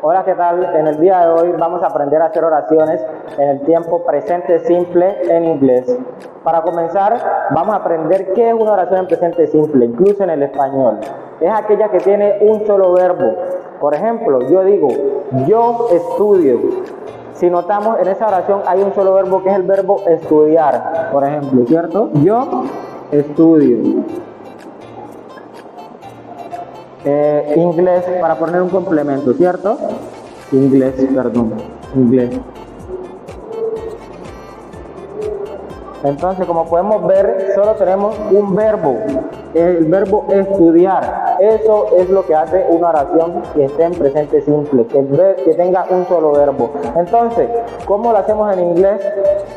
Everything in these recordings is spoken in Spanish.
Hola, ¿qué tal? En el día de hoy vamos a aprender a hacer oraciones en el tiempo presente simple en inglés. Para comenzar, vamos a aprender qué es una oración en presente simple, incluso en el español. Es aquella que tiene un solo verbo. Por ejemplo, yo digo, yo estudio. Si notamos, en esa oración hay un solo verbo que es el verbo estudiar. Por ejemplo, ¿cierto? Yo estudio. Inglés, para poner un complemento, ¿cierto? Inglés. Entonces, como podemos ver, solo tenemos un verbo, el verbo estudiar. Eso es lo que hace una oración que esté en presente simple, que tenga un solo verbo. Entonces, ¿cómo lo hacemos en inglés?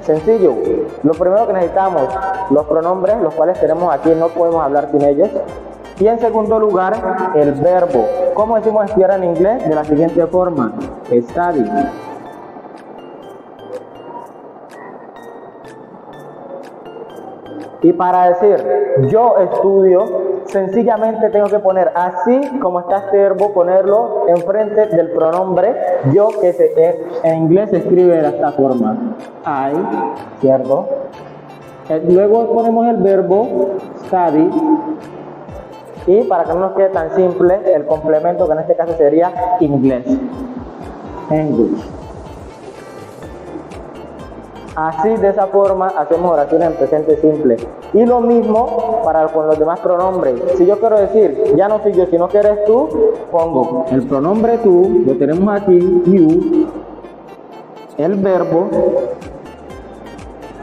Sencillo. Lo primero que necesitamos, los pronombres, los cuales tenemos aquí, no podemos hablar sin ellos. Y en segundo lugar, el verbo. ¿Cómo decimos estudiar en inglés? De la siguiente forma: study. Y para decir yo estudio, sencillamente tengo que poner así como está este verbo, ponerlo enfrente del pronombre yo, que en inglés se escribe de esta forma: I, ¿cierto? Luego ponemos el verbo study. Y para que no nos quede tan simple, el complemento, que en este caso sería inglés. English. Así, de esa forma, hacemos oraciones en presente simple. Y lo mismo con los demás pronombres. Si yo quiero decir, ya no soy yo, sino que eres tú, pongo el pronombre tú, lo tenemos aquí, you, el verbo,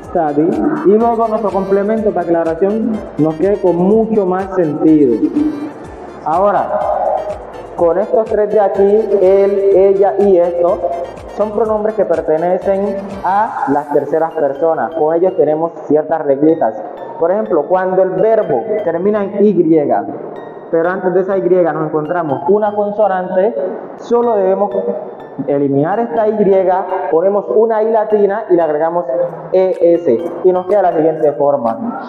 study, y luego nuestro complemento para que la oración nos quede con mucho más sentido. Ahora, con estos tres de aquí, él, ella y esto, son pronombres que pertenecen a las terceras personas. Con ellos tenemos ciertas reglitas. Por ejemplo, cuando el verbo termina en Y, pero antes de esa Y nos encontramos una consonante, solo debemos eliminar esta Y, ponemos una I latina y le agregamos ES. Y nos queda la siguiente forma: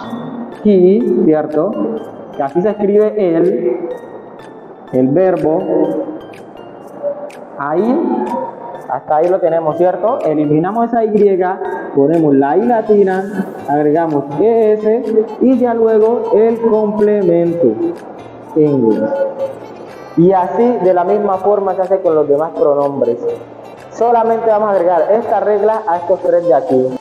he, ¿cierto? Que así se escribe el verbo, ahí, hasta ahí lo tenemos, ¿cierto? Eliminamos esa Y, ponemos la I latina, agregamos ES y ya luego el complemento, English. Y así, de la misma forma, se hace con los demás pronombres. Solamente vamos a agregar esta regla a estos tres de aquí.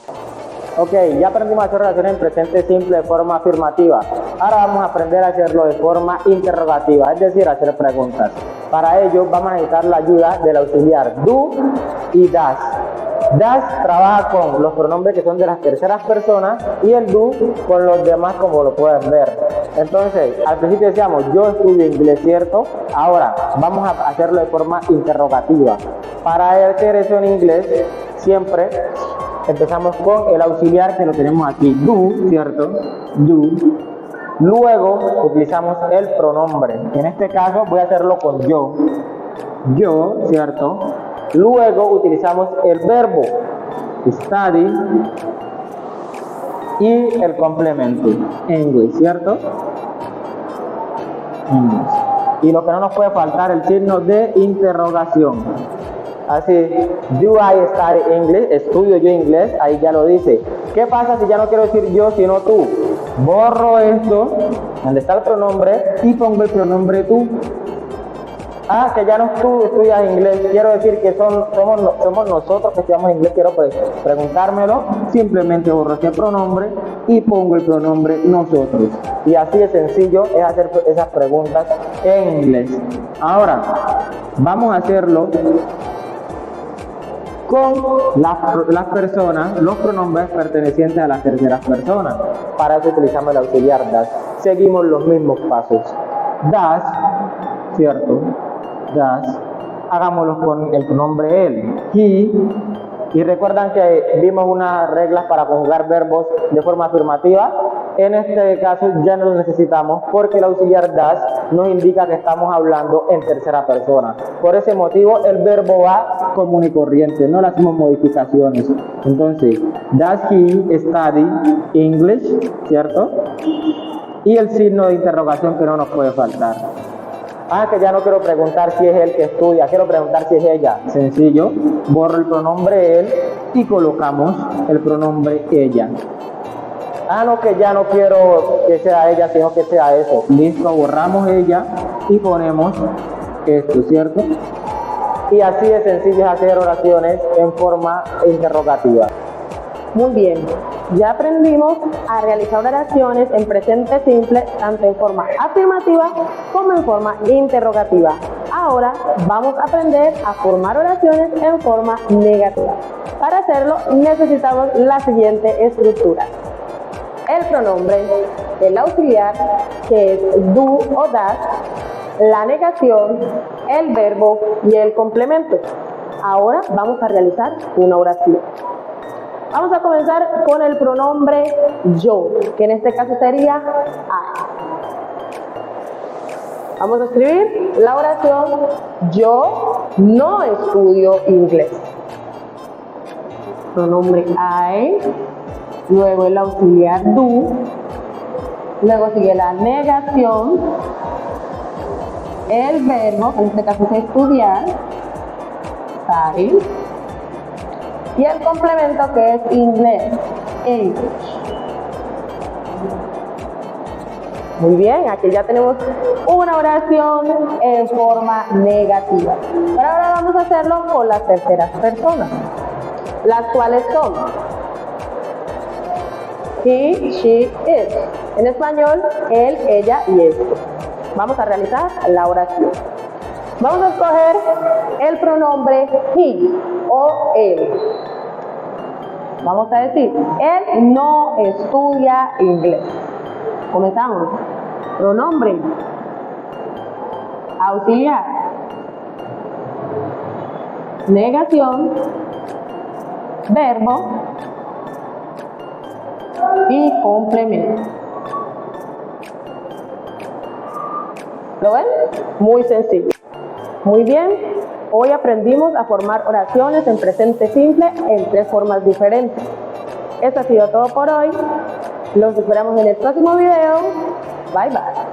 Ok, ya aprendimos a hacer oraciones en presente simple de forma afirmativa. Ahora vamos a aprender a hacerlo de forma interrogativa, es decir, hacer preguntas. Para ello vamos a necesitar la ayuda del auxiliar do y das. Das trabaja con los pronombres que son de las terceras personas y el do con los demás, como lo pueden ver. Entonces, al principio decíamos yo estudio inglés, ¿cierto? Ahora vamos a hacerlo de forma interrogativa. Para hacer eso en inglés, siempre empezamos con el auxiliar, que lo tenemos aquí, do, ¿cierto? Do. Luego utilizamos el pronombre. En este caso voy a hacerlo con yo. Yo, ¿cierto? Luego utilizamos el verbo, study, y el complemento, English, ¿cierto? English. Y lo que no nos puede faltar, el signo de interrogación. Así, do I study English? Estudio yo inglés, ahí ya lo dice. ¿Qué pasa si ya no quiero decir yo, sino tú? Borro esto, donde está el pronombre, y pongo el pronombre tú. Ah, que ya no tú estudias inglés, quiero decir que somos nosotros que estudiamos inglés, quiero preguntármelo, simplemente borro este pronombre y pongo el pronombre nosotros. Y así de sencillo es hacer esas preguntas en inglés. Ahora, vamos a hacerlo con las personas, los pronombres pertenecientes a las terceras personas. Para eso utilizamos el auxiliar das. Seguimos los mismos pasos. Das, ¿cierto? Das. Hagámoslo con el pronombre él, he. Y recuerdan que vimos unas reglas para conjugar verbos de forma afirmativa. En este caso ya no lo necesitamos porque el auxiliar das nos indica que estamos hablando en tercera persona. Por ese motivo el verbo va común y corriente, no le hacemos modificaciones. Entonces, does he study English, ¿cierto? Y el signo de interrogación que no nos puede faltar. Ah, que ya no quiero preguntar si es él que estudia, quiero preguntar si es ella. Sencillo, borro el pronombre él y colocamos el pronombre ella. Ah, no, que ya no quiero que sea ella, sino que sea eso. Listo, borramos ella y ponemos esto, ¿cierto? Y así de sencillo es hacer oraciones en forma interrogativa. Muy bien, ya aprendimos a realizar oraciones en presente simple tanto en forma afirmativa como en forma interrogativa. Ahora vamos a aprender a formar oraciones en forma negativa. Para hacerlo necesitamos la siguiente estructura. El pronombre, el auxiliar, que es do o das, la negación, el verbo y el complemento. Ahora vamos a realizar una oración. Vamos a comenzar con el pronombre yo, que en este caso sería I. Vamos a escribir la oración: yo no estudio inglés. Pronombre I, luego el auxiliar do, luego sigue la negación, el verbo, en este caso es estudiar, study, y el complemento que es inglés, English. Muy bien, aquí ya tenemos una oración en forma negativa. Pero ahora vamos a hacerlo con las terceras personas, las cuales son he, she, it. En español, él, ella y esto. Vamos a realizar la oración. Vamos a escoger el pronombre he o él. Vamos a decir, él no estudia inglés. Comenzamos. Pronombre, auxiliar, negación, verbo y complemento. ¿Lo ven? Muy sencillo. Muy bien, hoy aprendimos a formar oraciones en presente simple en 3 formas diferentes. Esto ha sido todo por hoy. Los esperamos en el próximo video. Bye bye.